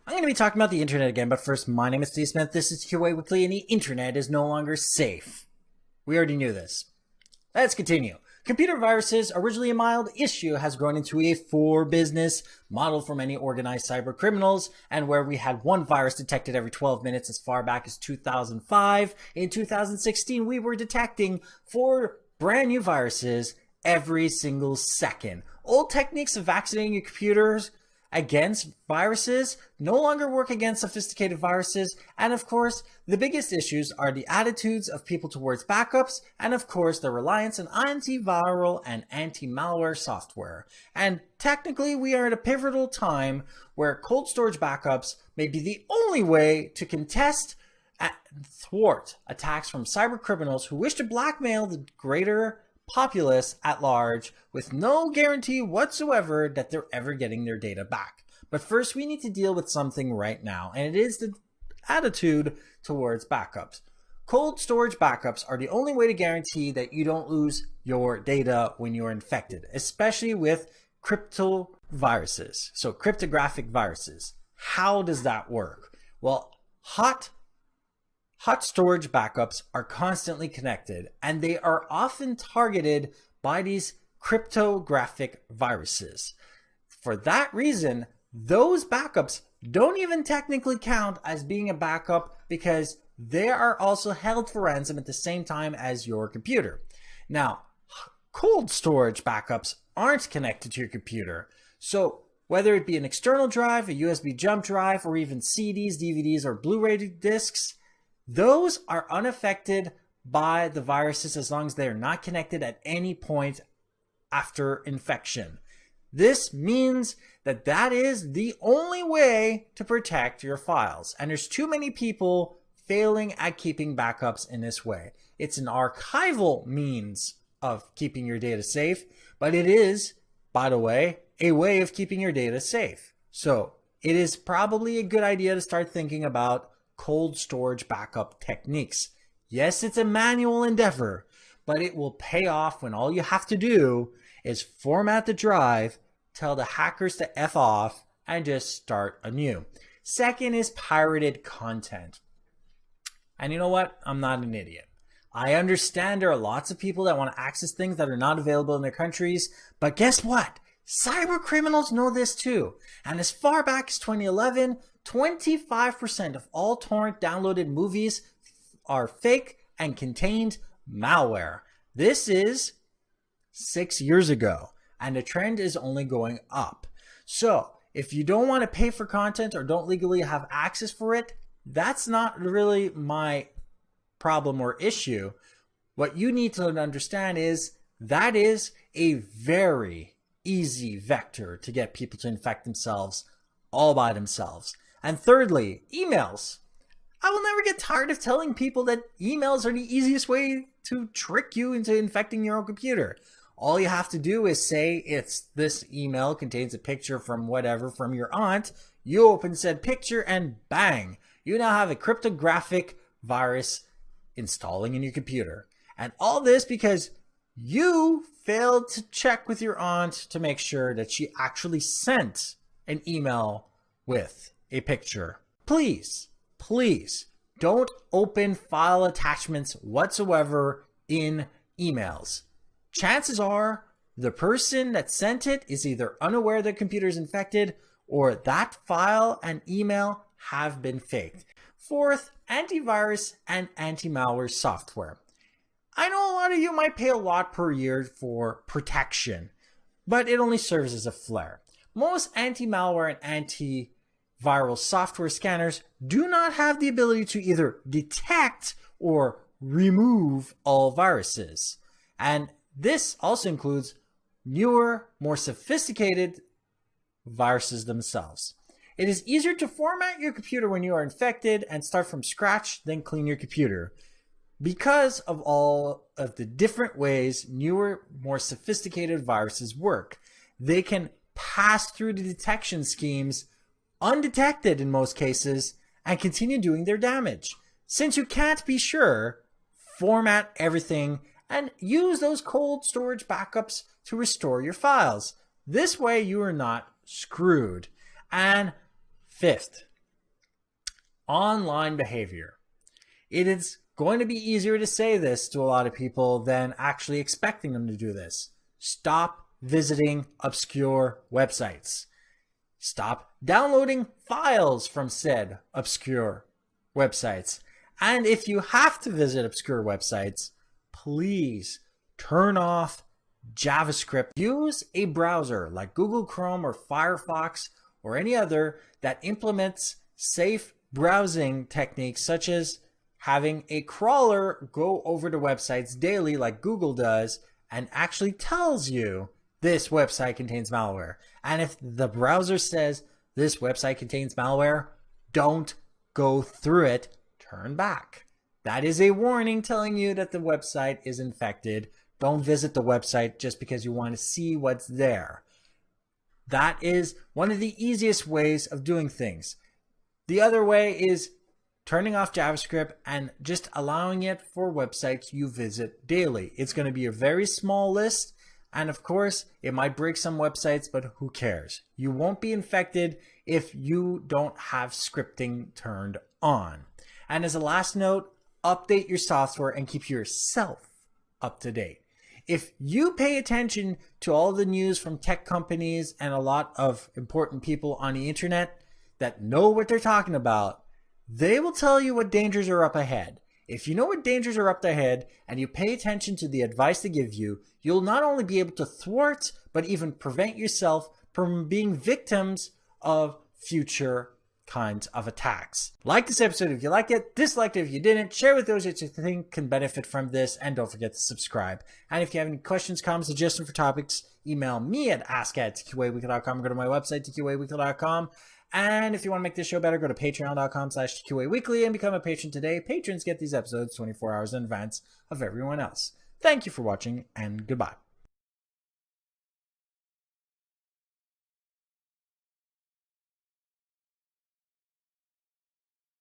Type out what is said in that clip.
I'm going to be talking about the internet again, but first, my name is Steve Smith, this is TQA Weekly, and the internet is no longer safe. We already knew this. Let's continue. Computer viruses, originally a mild issue, has grown into a for-business model for many organized cyber criminals, and where we had one virus detected every 12 minutes as far back as 2005, in 2016 we were detecting 4 brand new viruses every single second. Old techniques of vaccinating your computers against viruses no longer work against sophisticated viruses, and of course the biggest issues are the attitudes of people towards backups, and of course the reliance on antiviral and anti-malware software. And technically we are at a pivotal time where cold storage backups may be the only way to contest and thwart attacks from cyber criminals who wish to blackmail the greater populace at large with no guarantee whatsoever that they're ever getting their data back. But first we need to deal with something right now, and it is the attitude towards backups. Cold storage backups are the only way to guarantee that you don't lose your data when you're infected, especially with cryptoviruses, so cryptographic viruses. How does that work? Well, hot storage backups are constantly connected, and they are often targeted by these cryptographic viruses. For that reason, those backups don't even technically count as being a backup because they are also held for ransom at the same time as your computer. Now, cold storage backups aren't connected to your computer, so whether it be an external drive, a USB jump drive, or even CDs, DVDs, or Blu-ray discs, those are unaffected by the viruses as long as they are not connected at any point after infection. This means that that is the only way to protect your files. And there's too many people failing at keeping backups in this way. It's an archival means of keeping your data safe, but it is, by the way, a way of keeping your data safe. So it is probably a good idea to start thinking about cold storage backup techniques. Yes, it's a manual endeavor, but it will pay off when all you have to do is format the drive, tell the hackers to F off, and just start anew. Second is pirated content. And you know what? I'm not an idiot. I understand there are lots of people that want to access things that are not available in their countries, but guess what? Cyber criminals know this too. And as far back as 2011, 25% of all torrent downloaded movies are fake and contained malware. This is 6 years ago, and the trend is only going up. So if you don't want to pay for content or don't legally have access for it, that's not really my problem or issue. What you need to understand is that is a very easy vector to get people to infect themselves all by themselves. And thirdly, emails. I will never get tired of telling people that emails are the easiest way to trick you into infecting your own computer. All you have to do is say this email contains a picture from whatever from your aunt. You open said picture and bang, you now have a cryptographic virus installing in your computer. And all this because you failed to check with your aunt to make sure that she actually sent an email with a picture. Please don't open file attachments whatsoever in emails. Chances are the person that sent it is either unaware their computer is infected or that file and email have been faked. Fourth, antivirus and anti-malware software. I know a lot of you might pay a lot per year for protection, but it only serves as a flare. Most anti-malware and anti-viral software scanners do not have the ability to either detect or remove all viruses. And this also includes newer, more sophisticated viruses themselves. It is easier to format your computer when you are infected and start from scratch than clean your computer. Because of all of the different ways newer, more sophisticated viruses work, they can pass through the detection schemes undetected in most cases and continue doing their damage. Since you can't be sure, format everything and use those cold storage backups to restore your files. This way you are not screwed. And fifth, online behavior. It is going to be easier to say this to a lot of people than actually expecting them to do this. Stop visiting obscure websites. Stop downloading files from said obscure websites. And if you have to visit obscure websites, please turn off JavaScript. Use a browser like Google Chrome or Firefox or any other that implements safe browsing techniques, such as having a crawler go over to websites daily like Google does and actually tells you this website contains malware. And if the browser says this website contains malware, don't go through it, turn back. That is a warning telling you that the website is infected. Don't visit the website just because you want to see what's there. That is one of the easiest ways of doing things. The other way is turning off JavaScript and just allowing it for websites you visit daily. It's going to be a very small list. And of course, it might break some websites, but who cares? You won't be infected if you don't have scripting turned on. And as a last note, update your software and keep yourself up to date. If you pay attention to all the news from tech companies and a lot of important people on the internet that know what they're talking about, they will tell you what dangers are up ahead. If you know what dangers are up ahead and you pay attention to the advice they give you, you'll not only be able to thwart, but even prevent yourself from being victims of future kinds of attacks. Like this episode if you liked it, dislike it if you didn't, share with those that you think can benefit from this, and don't forget to subscribe. And if you have any questions, comments, suggestions for topics, email me at ask@tqaweekly.com or go to my website, tqaweekly.com. And if you want to make this show better, go to patreon.com/TQA Weekly and become a patron today. Patrons get these episodes 24 hours in advance of everyone else. Thank you for watching, and goodbye.